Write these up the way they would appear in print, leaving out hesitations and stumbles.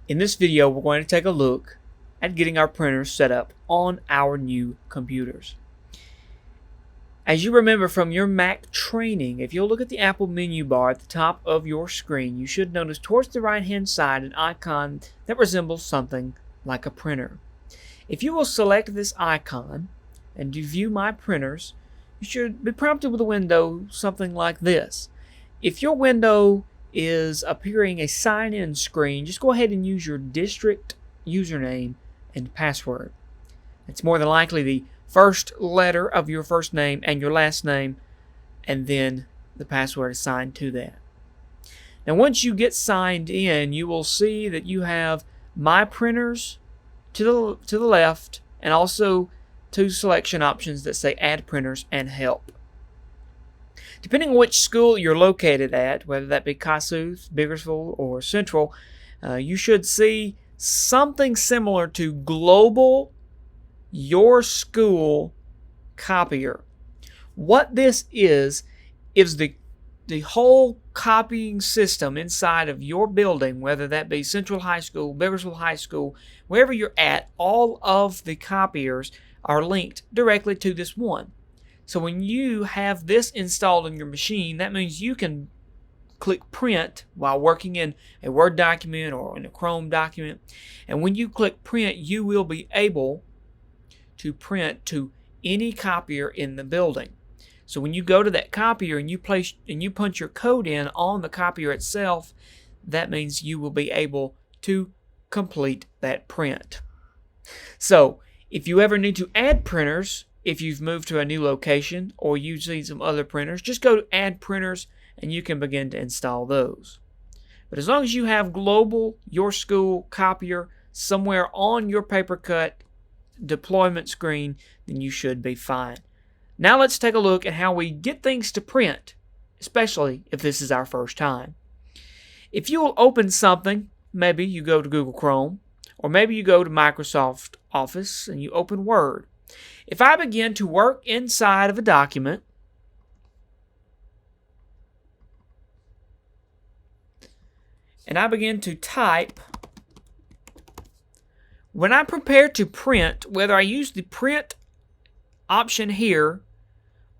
In this video, we're going to take a look at getting our printers set up on our new computers. As you remember from your Mac training, if you'll look at the Apple menu bar at the top of your screen, you should notice towards the right-hand side an icon that resembles something like a printer. If you will select this icon and do View My Printers, you should be prompted with a window something like this. If your window is appearing a sign-in screen, just go ahead and use your district username and password. It's more than likely the first letter of your first name and your last name, and then the password assigned to that. Now once you get signed in, you will see that you have My Printers to the left, and also two selection options that say Add Printers and Help. Depending on which school you're located at, whether that be Kossuth, Biggersville, or Central, you should see something similar to Global Your School Copier. What this is the whole copying system inside of your building, whether that be Central High School, Biggersville High School, wherever you're at, all of the copiers are linked directly to this one. So when you have this installed on your machine, that means you can click print while working in a Word document or in a Chrome document. And when you click print, you will be able to print to any copier in the building. So when you go to that copier and you punch your code in on the copier itself, that means you will be able to complete that print. So if you ever need to add printers, if you've moved to a new location or you see some other printers, just go to Add Printers and you can begin to install those. But as long as you have Global Your School Copier somewhere on your PaperCut deployment screen, then you should be fine. Now let's take a look at how we get things to print, especially if this is our first time. If you will open something, maybe you go to Google Chrome, or maybe you go to Microsoft Office and you open Word. If I begin to work inside of a document, and I begin to type, when I prepare to print, whether I use the print option here,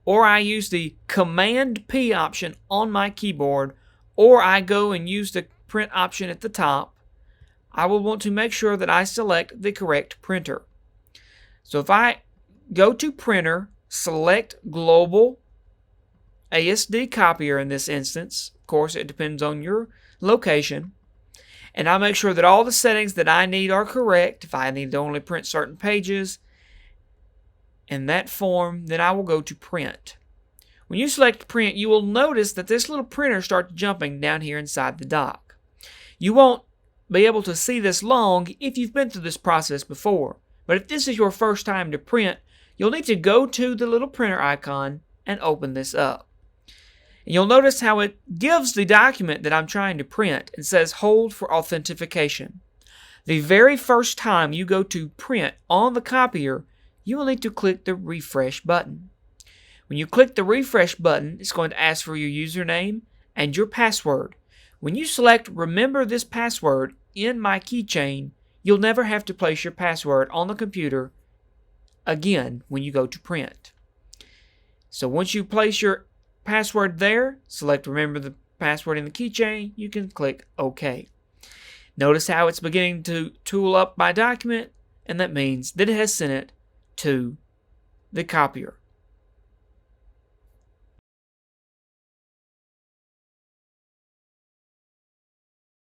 or I use the Command P option on my keyboard, or I go and use the print option at the top, I will want to make sure that I select the correct printer. So if I go to Printer, select Global ASD Copier in this instance, of course it depends on your location, and I make sure that all the settings that I need are correct. If I need to only print certain pages in that form, then I will go to Print. When you select Print, you will notice that this little printer starts jumping down here inside the dock. You won't be able to see this long if you've been through this process before, but if this is your first time to print, you'll need to go to the little printer icon and open this up. And you'll notice how it gives the document that I'm trying to print and says hold for authentication. The very first time you go to print on the copier, you will need to click the refresh button. When you click the refresh button, it's going to ask for your username and your password. When you select remember this password in my keychain, you'll never have to place your password on the computer again when you go to print. So once you place your password there, select remember the password in the keychain, you can click OK. Notice how it's beginning to tool up my document, and that means that it has sent it to the copier.